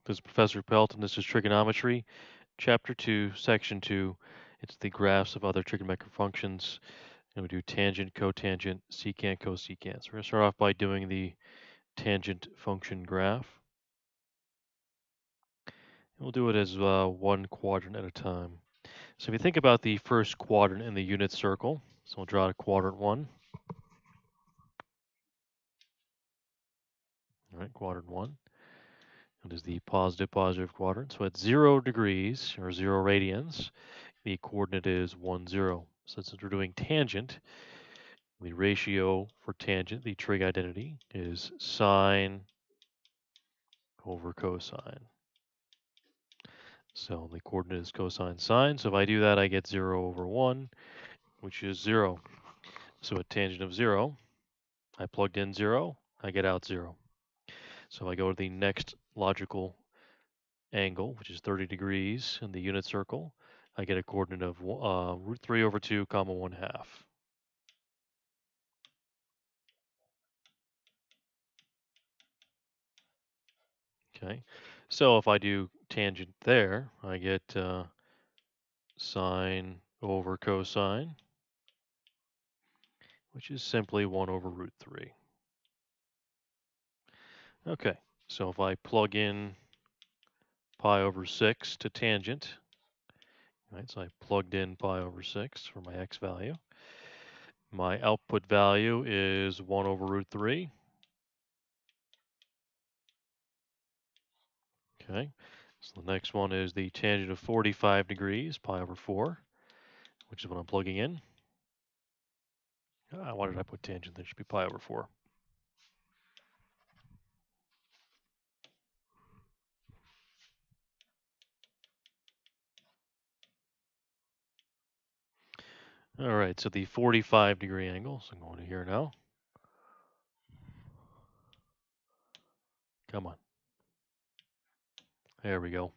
This is Professor Pelt, and this is Trigonometry, Chapter 2, Section 2. It's the graphs of other trigonometric functions, and we do tangent, cotangent, secant, cosecant. So we're going to start off by doing the tangent function graph. And we'll do it as one quadrant at a time. So if you think about the first quadrant in the unit circle, so we'll draw quadrant 1. All right, quadrant 1. It is the positive quadrant. So at 0 degrees, or 0 radians, the coordinate is 1, 0. So since we're doing tangent, the ratio for tangent, the trig identity, is sine over cosine. So the coordinate is cosine sine. So if I do that, I get 0 over 1, which is 0. So at tangent of 0, I plugged in 0, I get out 0. So if I go to the next logical angle, which is 30 degrees in the unit circle, I get a coordinate of root 3 over 2 comma 1/2. Okay, so if I do tangent there, I get sine over cosine, which is simply 1 over root 3. Okay, so if I plug in pi over 6 to tangent, right, so I plugged in pi over 6 for my x value. My output value is 1 over root 3. Okay, so the next one is the tangent of 45 degrees, pi over 4, which is what I'm plugging in. Why did I put tangent? There should be pi over 4. All right, so the 45-degree angle, so I'm going to here now. Come on. There we go.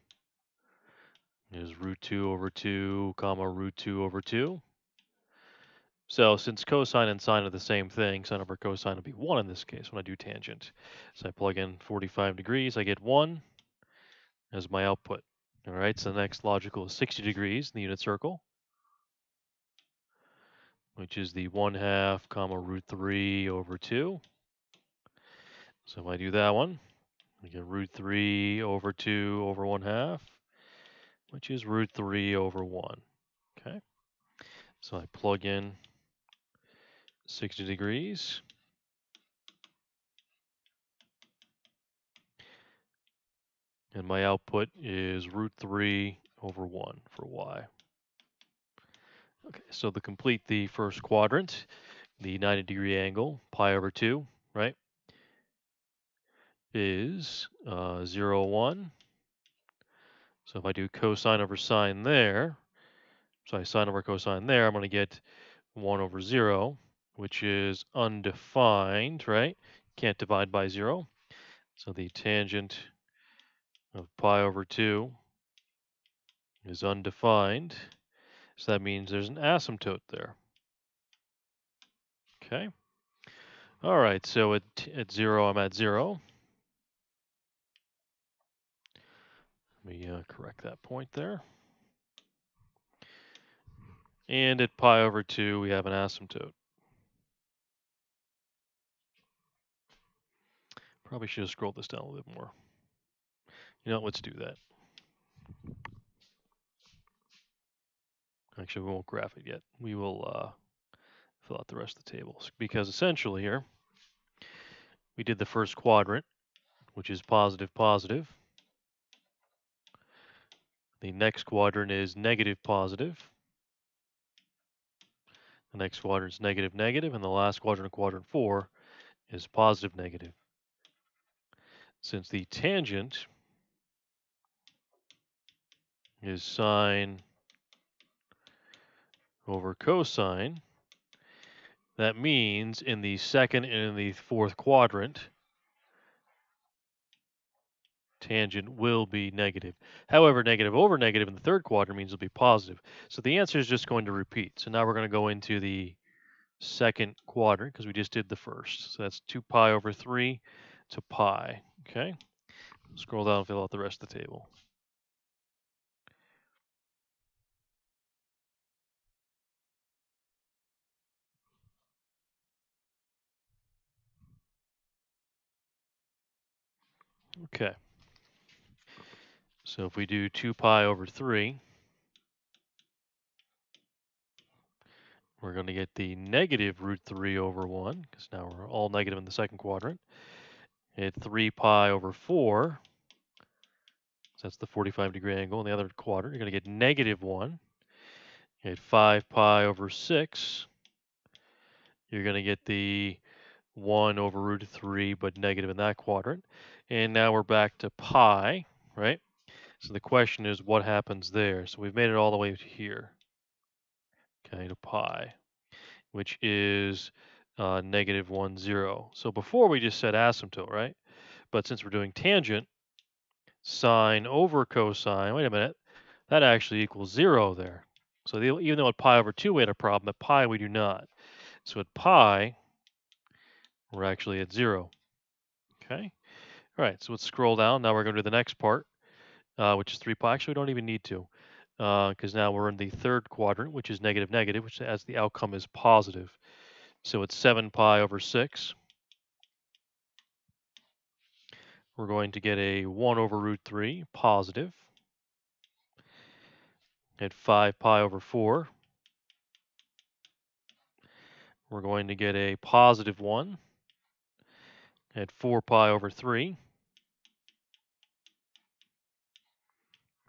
Is root 2 over 2, comma root 2 over 2. So since cosine and sine are the same thing, sine over cosine will be 1 in this case when I do tangent. So I plug in 45 degrees, I get 1 as my output. All right, so the next logical is 60 degrees in the unit circle, which is the 1/2 comma root 3 over 2. So if I do that one, I get root 3 over 2 over 1/2, which is root 3 over 1. Okay, so I plug in 60 degrees. And my output is root 3 over 1 for y. Okay, so to complete the first quadrant, the 90-degree angle, pi over 2, right, is 0, 1. So if I do cosine over sine there, so I sine over cosine there, I'm going to get 1 over 0, which is undefined, right? Can't divide by 0. So the tangent of pi over 2 is undefined. So that means there's an asymptote there. Okay. All right, so at 0, I'm at 0. Let me correct that point there. And at pi over 2, we have an asymptote. Probably should have scrolled this down a little bit more. You know, let's do that. Actually, we won't graph it yet. We will fill out the rest of the tables. Because essentially here, we did the first quadrant, which is positive, positive. The next quadrant is negative, positive. The next quadrant is negative, negative. And the last quadrant, quadrant 4, is positive, negative. Since the tangent is sine over cosine, that means in the second and in the fourth quadrant, tangent will be negative. However, negative over negative in the third quadrant means it'll be positive. So the answer is just going to repeat. So now we're going to go into the second quadrant because we just did the first. So that's 2 pi over 3 to pi. Okay. Scroll down and fill out the rest of the table. Okay. So if we do 2 pi over 3, we're going to get the negative root 3 over 1, because now we're all negative in the second quadrant. At 3 pi over 4, so that's the 45-degree angle in the other quadrant, you're going to get negative 1. At 5 pi over 6, you're going to get the 1 over root 3, but negative in that quadrant. And now we're back to pi, right? So the question is, what happens there? So we've made it all the way to here, okay, to pi, which is negative 1, 0. So before we just said asymptote, right? But since we're doing tangent, sine over cosine, wait a minute, that actually equals 0 there. So even though at pi over 2 we had a problem, at pi we do not. So at pi, we're actually at 0. Okay? All right, so let's scroll down. Now we're going to do the next part, which is 3 pi. Actually, we don't even need to, because now we're in the third quadrant, which is negative, negative, which as the outcome is positive. So it's 7 pi over 6. We're going to get a 1 over root 3, positive. At 5 pi over 4, we're going to get a positive 1. At 4 pi over 3,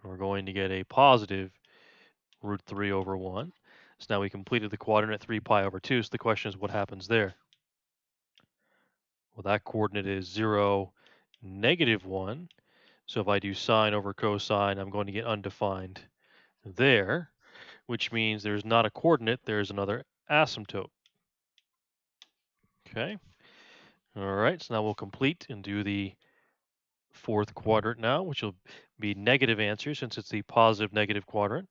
we're going to get a positive root 3 over 1. So now we completed the quadrant at 3 pi over 2, so the question is what happens there? Well, that coordinate is 0, negative 1. So if I do sine over cosine, I'm going to get undefined there, which means there's not a coordinate, there's another asymptote. Okay. All right, so now we'll complete and do the fourth quadrant now, which will be negative answers since it's the positive negative quadrant.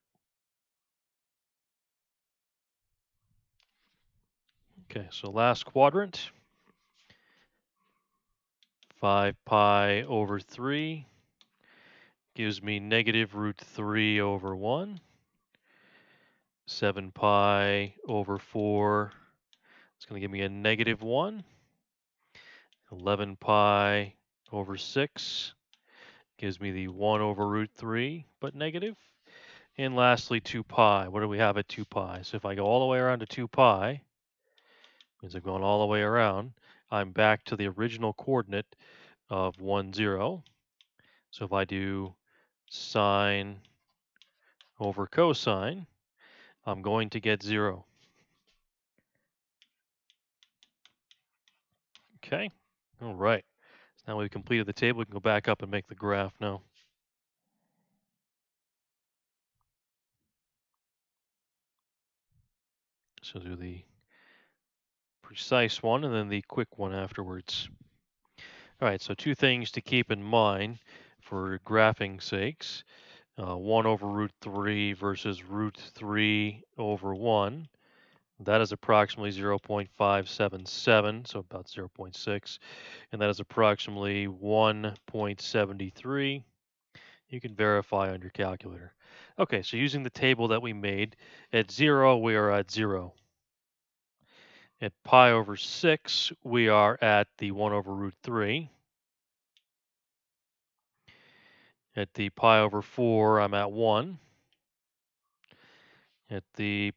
Okay, so last quadrant, 5 pi over 3 gives me negative root 3 over 1. 7 pi over 4, it's going to give me a negative 1. 11 pi over 6 gives me the 1 over root 3, but negative. And lastly, 2 pi. What do we have at 2 pi? So if I go all the way around to 2 pi, means I've gone all the way around, I'm back to the original coordinate of 1, 0. So if I do sine over cosine, I'm going to get 0. Okay, all right. So now we've completed the table, we can go back up and make the graph now. So do the precise one and then the quick one afterwards. All right, so two things to keep in mind for graphing sakes. 1 over root 3 versus root 3 over 1. That is approximately 0.577, so about 0.6. And that is approximately 1.73. You can verify on your calculator. Okay, so using the table that we made, at 0, we are at 0. At pi over 6, we are at the 1 over root 3. At the pi over 4, I'm at 1. At the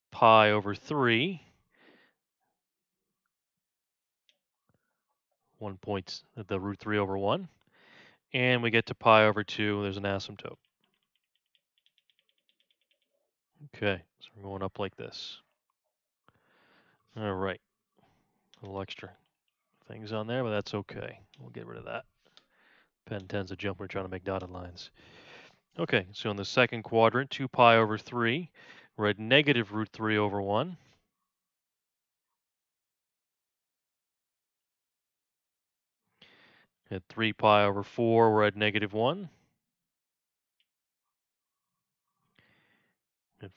pi over 3, 1 point, the root 3 over 1. And we get to pi over 2, there's an asymptote. Okay, so we're going up like this. All right, a little extra things on there, but that's okay. We'll get rid of that. Pen tends to jump when we're trying to make dotted lines. Okay, so in the second quadrant, 2 pi over 3, we're at negative root 3 over 1. At 3 pi over 4, we're at negative 1. At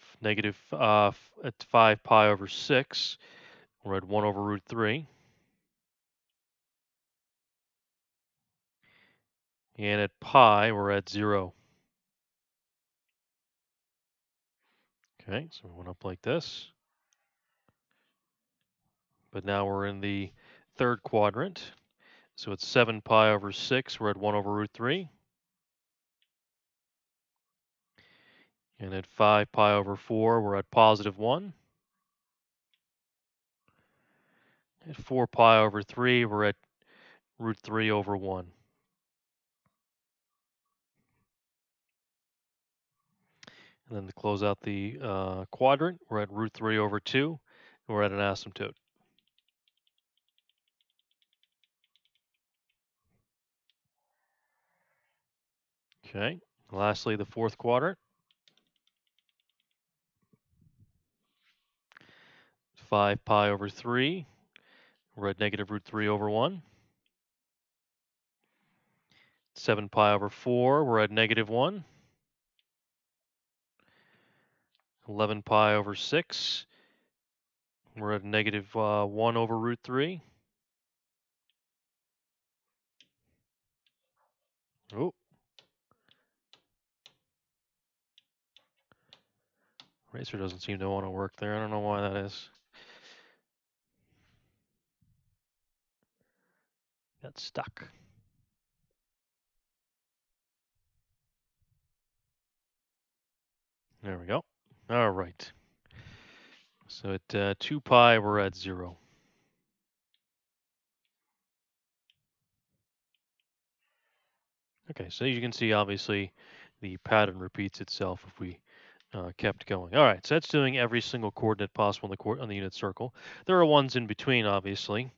5 pi over 6, we're at 1 over root 3. And at pi, we're at 0. Okay, so we went up like this. But now we're in the third quadrant. So it's 7 pi over 6. We're at 1 over root 3. And at 5 pi over 4, we're at positive 1. At 4 pi over 3, we're at root 3 over 1. And then to close out the quadrant, we're at root 3 over 2. And we're at an asymptote. Okay. Lastly, the fourth quadrant. 5 pi over 3. We're at negative root 3 over 1. 7 pi over 4. We're at negative 1. 11 pi over 6. We're at negative 1 over root 3. Oh. Eraser doesn't seem to want to work there. I don't know why that is. Got stuck. There we go. All right. So at 2 pi, we're at 0. Okay, so as you can see, obviously, the pattern repeats itself if we kept going. All right, so that's doing every single coordinate possible on the unit circle. There are ones in between, obviously,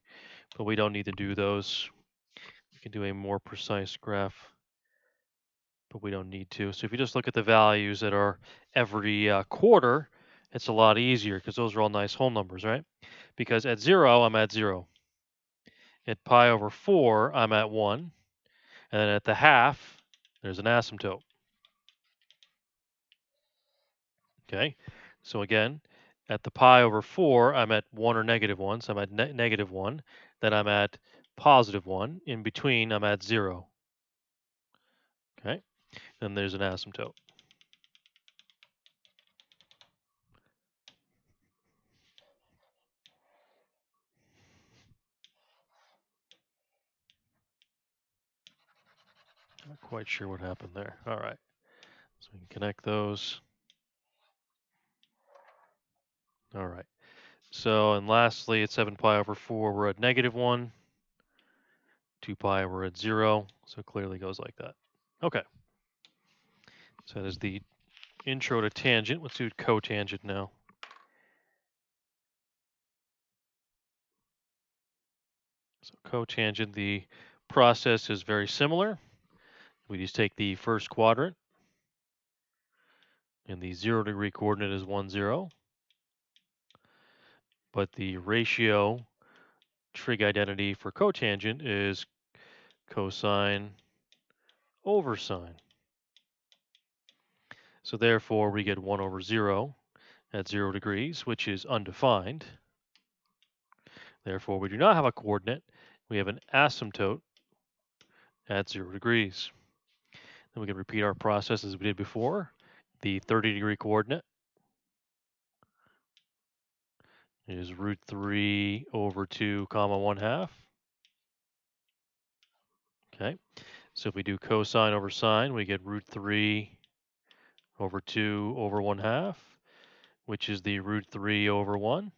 but we don't need to do those. We can do a more precise graph, but we don't need to. So if you just look at the values that are every quarter, it's a lot easier because those are all nice whole numbers, right? Because at 0, I'm at 0. At pi over 4, I'm at 1. And then at the half, there's an asymptote. Okay, so again, at the pi over 4, I'm at 1 or negative 1, so I'm at negative 1. Then I'm at positive 1. In between, I'm at 0. Okay, then there's an asymptote. Not quite sure what happened there. All right, so we can connect those. All right, so and lastly, at 7 pi over 4, we're at negative 1. 2 pi, we're at 0, so it clearly goes like that. Okay, so that is the intro to tangent. Let's do cotangent now. So cotangent, the process is very similar. We just take the first quadrant, and the 0-degree coordinate is 1, 0. But the ratio trig identity for cotangent is cosine over sine. So therefore, we get 1 over 0 at 0 degrees, which is undefined. Therefore, we do not have a coordinate. We have an asymptote at 0 degrees. Then we can repeat our process as we did before. The 30-degree coordinate is root 3 over 2 comma 1/2. Okay, so if we do cosine over sine, we get root 3 over 2 over 1/2, which is the root 3 over 1.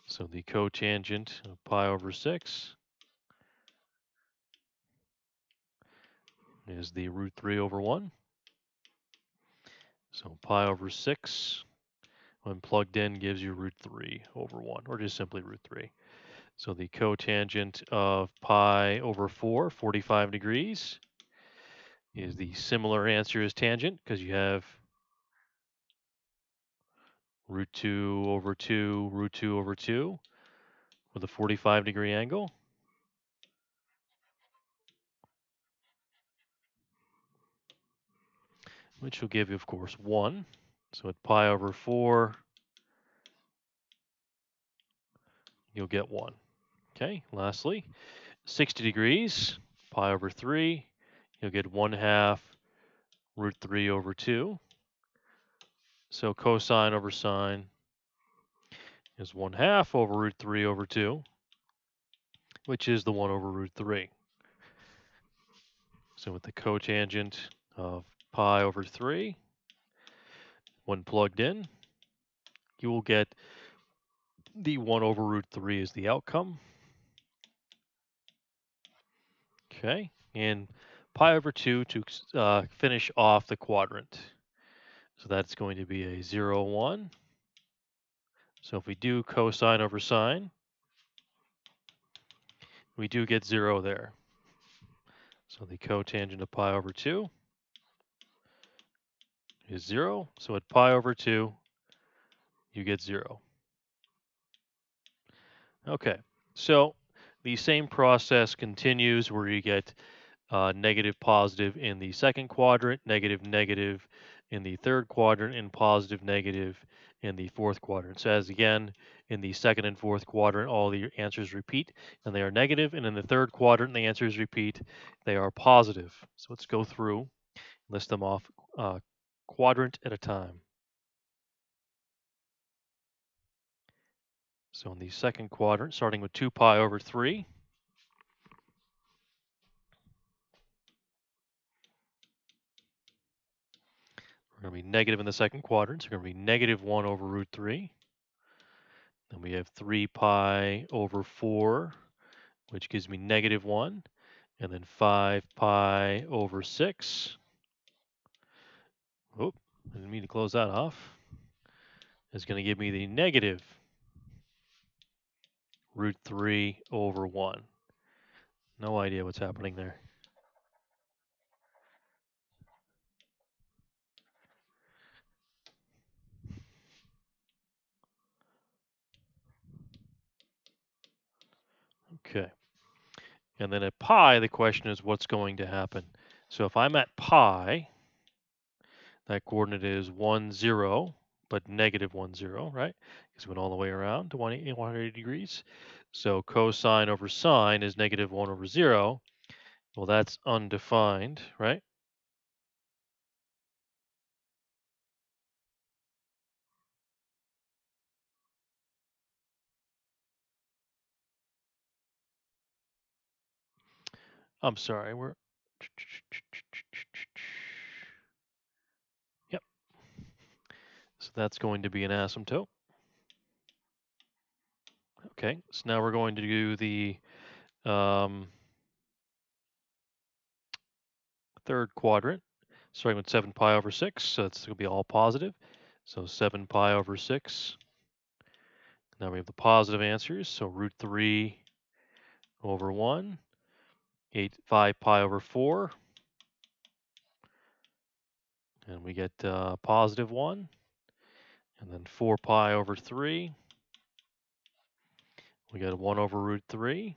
So the cotangent of pi over 6 is the root 3 over 1. So pi over 6, when plugged in, gives you root 3 over 1, or just simply root 3. So the cotangent of pi over 4, 45 degrees, is the similar answer as tangent, because you have root 2 over 2, root 2 over 2, with a 45-degree angle. Which will give you, of course, 1. So at pi over 4, you'll get 1. Okay, lastly, 60 degrees. pi over 3, you'll get 1/2 root 3 over 2. So cosine over sine is 1/2 over root 3 over 2, which is the 1 over root 3. So with the cotangent of pi over 3, when plugged in, you will get the 1 over root 3 is the outcome. Okay, and pi over 2 to finish off the quadrant. So that's going to be a 0, 1. So if we do cosine over sine, we do get 0 there. So the cotangent of pi over 2 is 0. So at pi over 2, you get 0. Okay, so the same process continues where you get negative, positive in the second quadrant, negative, negative in the third quadrant, and positive, negative in the fourth quadrant. So as again, in the second and fourth quadrant, all the answers repeat and they are negative, and in the third quadrant, the answers repeat, they are positive. So let's go through, list them off quadrant at a time. So in the second quadrant, starting with 2 pi over 3, we're going to be negative in the second quadrant, so we're going to be negative 1 over root 3. Then we have 3 pi over 4, which gives me negative 1. And then 5 pi over 6. Oop, I didn't mean to close that off. Is going to give me the negative root 3 over 1. No idea what's happening there. Okay. And then at pi, the question is what's going to happen. So if I'm at pi, that coordinate is 1, 0, but negative 1, 0, right? Because it went all the way around to 180 degrees. So cosine over sine is negative 1 over 0. Well, that's undefined, right? I'm sorry, we're... Yep. So that's going to be an asymptote. Okay, so now we're going to do the third quadrant, starting with 7 pi over 6. So that's going to be all positive. So 7 pi over 6. Now we have the positive answers. So root 3 over 1, 5 pi over 4. And we get positive 1. And then 4 pi over 3. We get a 1 over root 3.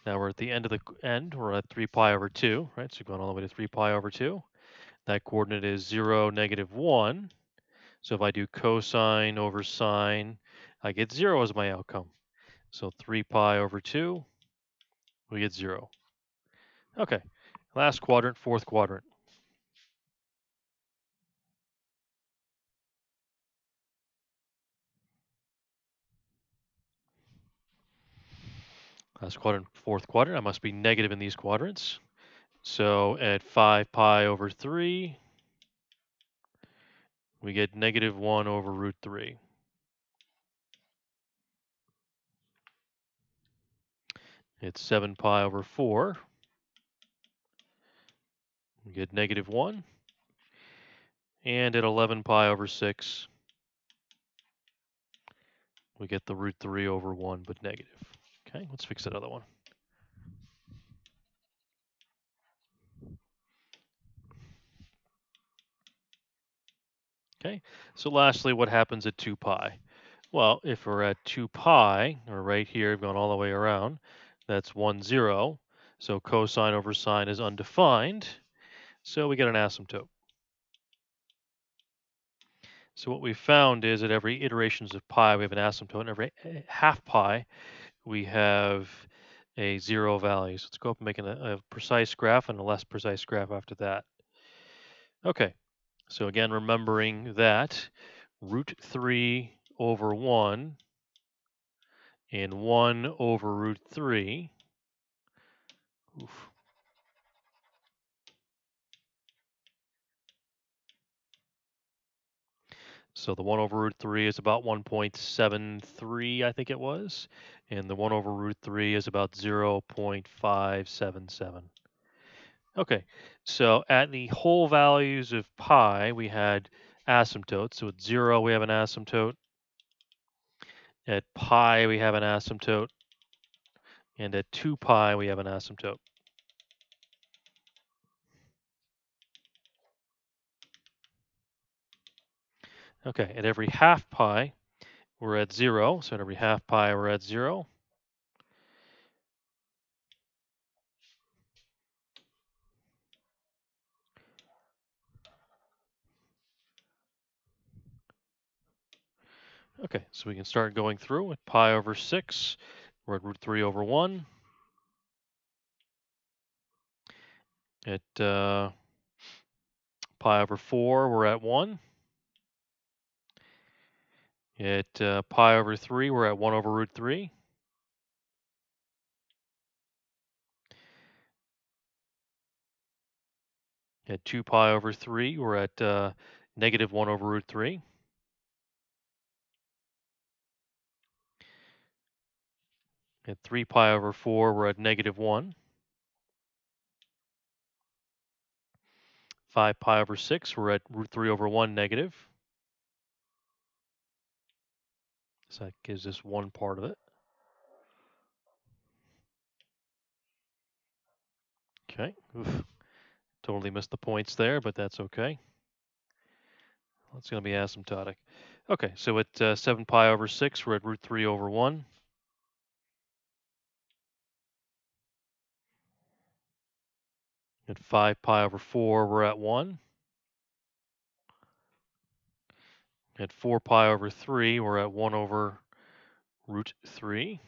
Now we're at the end of the end. We're at 3 pi over 2, right? So we're going all the way to 3 pi over 2. That coordinate is 0, negative 1. So if I do cosine over sine, I get 0 as my outcome. So 3 pi over 2, we get 0. Okay, last quadrant, fourth quadrant. Last quadrant, fourth quadrant. I must be negative in these quadrants. So at 5 pi over 3, we get negative 1 over root 3. It's 7 pi over 4. We get negative 1. And at 11 pi over 6, we get the root 3 over 1, but negative. Okay, let's fix that other one. Okay, so lastly, what happens at 2 pi? Well, if we're at 2 pi, or right here, going all the way around, that's 1, 0. So cosine over sine is undefined. So we get an asymptote. So what we found is at every iterations of pi, we have an asymptote. And every half pi, we have a 0 value. So let's go up and make a precise graph and a less precise graph after that. Okay, so again, remembering that root 3 over 1 and 1 over root 3. Oof. So the 1 over root 3 is about 1.73, I think it was. And the 1 over root 3 is about 0.577. Okay, so at the whole values of pi, we had asymptotes. So at 0, we have an asymptote. At pi, we have an asymptote. And at 2 pi, we have an asymptote. Okay, at every half pi, we're at 0. So at every half pi, we're at 0. Okay, so we can start going through at pi over 6. We're at root 3 over 1. At pi over 4, we're at 1. At pi over 3, we're at 1 over root 3. At 2 pi over 3, we're at negative 1 over root 3. At 3 pi over 4, we're at negative 1. 5 pi over 6, we're at root 3 over 1 negative. So that gives us one part of it. Okay, oof. Totally missed the points there, but that's okay. That's going to be asymptotic. Okay, so at 7 pi over 6, we're at root 3 over 1. At 5 pi over 4, we're at 1. At 4 pi over 3, we're at 1 over root 3.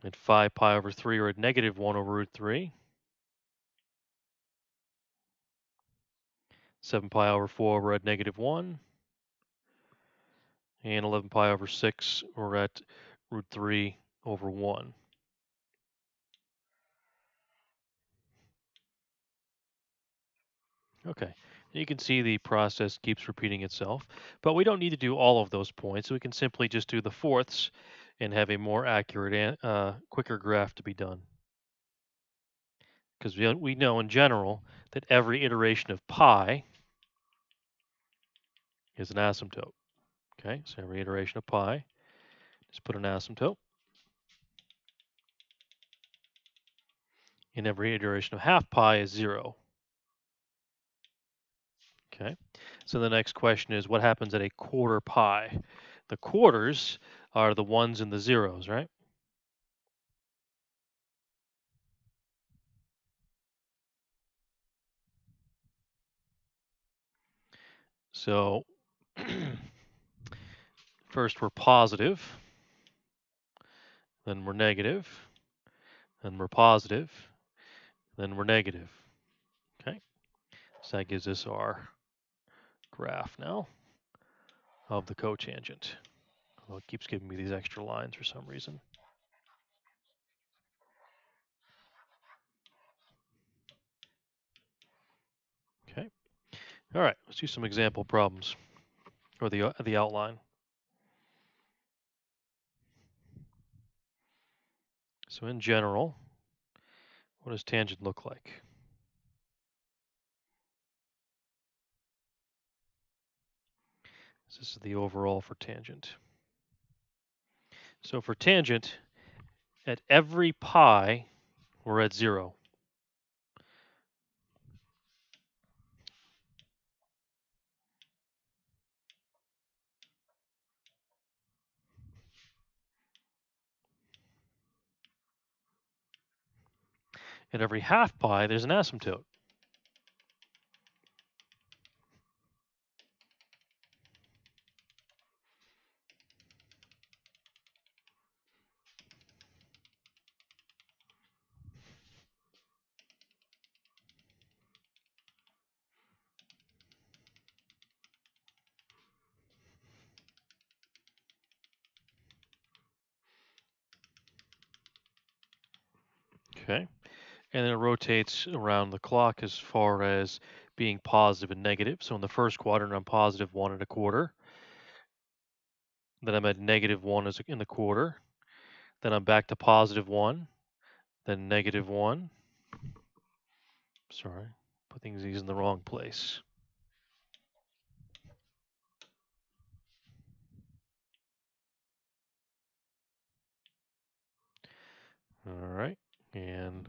At 5 pi over 3, we're at negative 1 over root 3. 7 pi over 4, we're at negative 1. And 11 pi over 6, we're at root 3 over 1. Okay, you can see the process keeps repeating itself, but we don't need to do all of those points. We can simply just do the fourths and have a more accurate, quicker graph to be done. Because we know in general that every iteration of pi is an asymptote. Okay, so every iteration of pi, just put an asymptote. And every iteration of half pi is 0. Okay, so the next question is what happens at a quarter pi? The quarters are the ones and the zeros, right? So first we're positive, then we're negative, then we're positive, then we're negative. Okay, so that gives us our graph now of the cotangent. Well, it keeps giving me these extra lines for some reason. Okay, all right, let's do some example problems, or the outline. So in general, what does tangent look like? This is the overall for tangent. So for tangent, at every pi, we're at 0. At every half pi, there's an asymptote. Okay. And then it rotates around the clock as far as being positive and negative. So in the first quadrant, I'm positive 1 1/4. Then I'm at negative 1 in the quarter. Then I'm back to positive 1. Then negative 1. Sorry, putting these in the wrong place. All right. And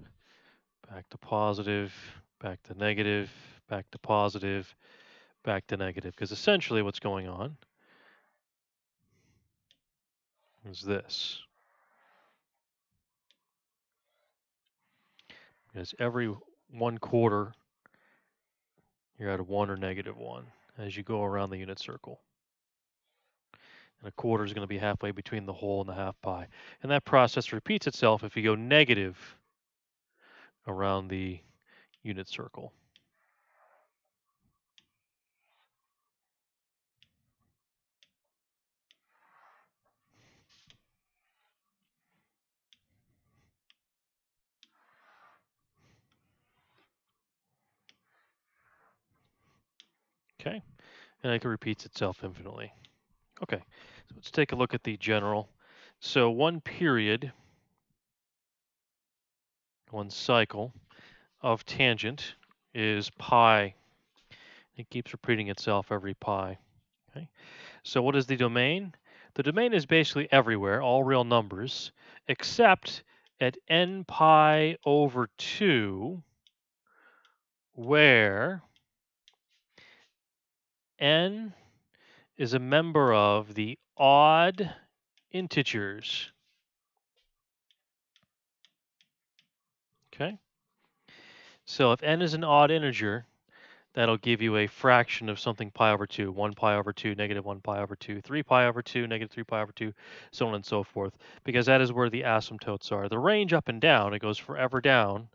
back to positive, back to negative, back to positive, back to negative. Because essentially what's going on is this. Because every 1/4, you're at a 1 or negative 1 as you go around the unit circle. And a quarter is going to be halfway between the whole and the half pi. And that process repeats itself if you go negative around the unit circle. Okay, and it repeats itself infinitely. Okay, so let's take a look at the general. So one period, one cycle of tangent is pi. It keeps repeating itself every pi. Okay, so what is the domain? The domain is basically everywhere, all real numbers, except at n pi over 2, where n is a member of the odd integers. Okay, so if n is an odd integer, that'll give you a fraction of something pi over 2, 1 pi over 2, negative 1 pi over 2, 3 pi over 2, negative 3 pi over 2, so on and so forth, because that is where the asymptotes are. The range up and down, it goes forever down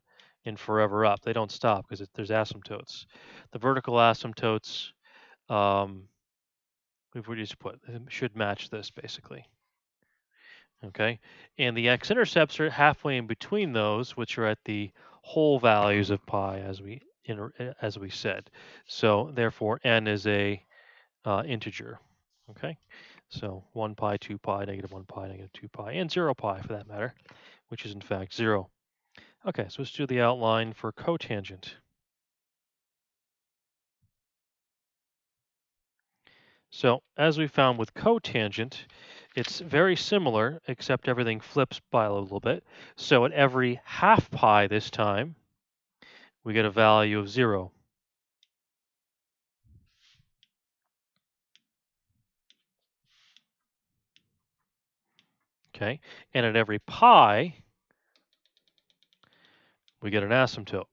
and forever up. They don't stop because there's asymptotes. The vertical asymptotes, we've just put, should match this basically. Okay, and the x-intercepts are halfway in between those, which are at the whole values of pi, as we said. So therefore, n is a integer. Okay, so 1 pi, 2 pi, negative 1 pi, negative 2 pi, and 0 pi for that matter, which is in fact 0. Okay, so let's do the outline for cotangent. So as we found with cotangent, it's very similar, except everything flips by a little bit. So at every half pi this time, we get a value of 0. Okay, and at every pi, we get an asymptote.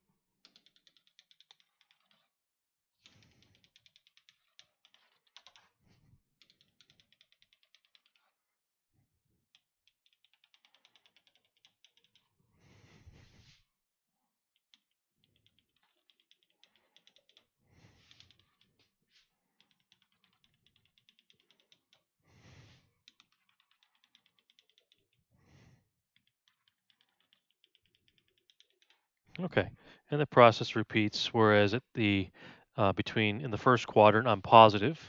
Okay, and the process repeats, whereas at the in the first quadrant, I'm positive.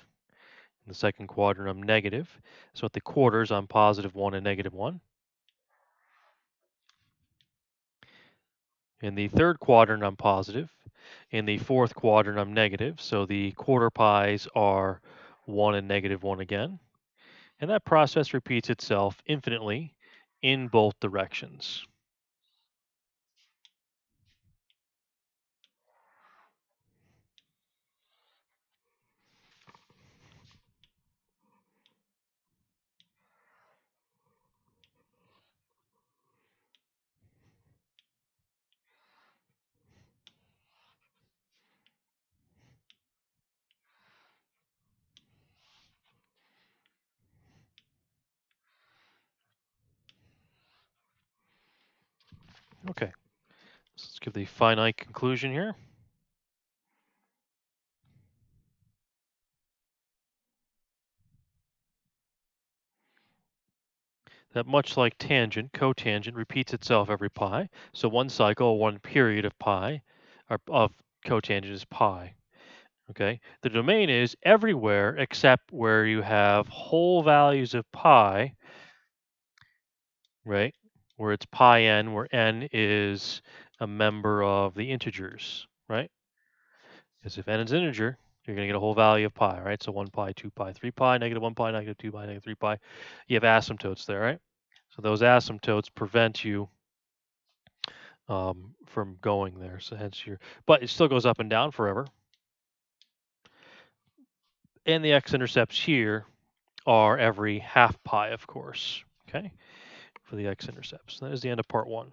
In the second quadrant, I'm negative. So at the quarters, I'm positive 1 and negative 1. In the third quadrant, I'm positive. In the fourth quadrant, I'm negative. So the quarter pies are 1 and negative 1 again. And that process repeats itself infinitely in both directions. Okay, so let's give the finite conclusion here. that much like tangent, cotangent repeats itself every pi. So one cycle, one period of pi, or of cotangent is pi. Okay. The domain is everywhere except where you have whole values of pi, right? Where it's pi n, where n is a member of the integers, right? Because if n is an integer, you're going to get a whole value of pi, right? So 1 pi, 2 pi, 3 pi, negative 1 pi, negative 2 pi, negative 3 pi. You have asymptotes there, right? So those asymptotes prevent you from going there. So hence but it still goes up and down forever. And the x-intercepts here are every half pi, of course, okay, for the x-intercepts. That is the end of part 1.